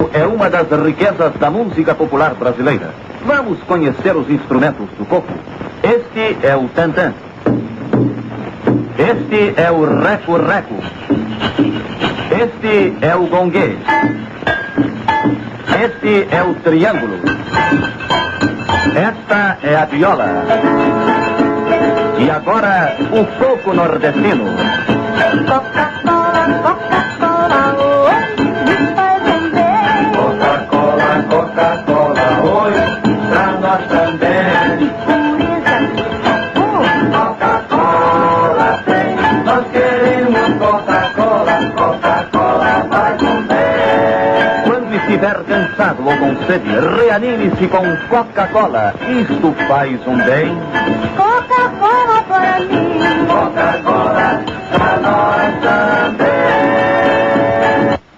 coco é uma das riquezas da música popular brasileira. Vamos conhecer os instrumentos do coco. Este é o tantã. Este é o reco-reco. Este é o gongue. Este é o triângulo. Esta é a viola. E agora, o coco nordestino. Coca-Cola, Coca-Cola, oi, me faz vender. Coca-Cola, Coca-Cola, oi, pra nós também. Coca-Cola tem, nós queremos Coca-Cola, Coca-Cola faz um bem. Quando estiver cansado ou com sede, reanime-se com Coca-Cola, isto faz um bem. Coca-Cola para mim, Coca-Cola pra nós também.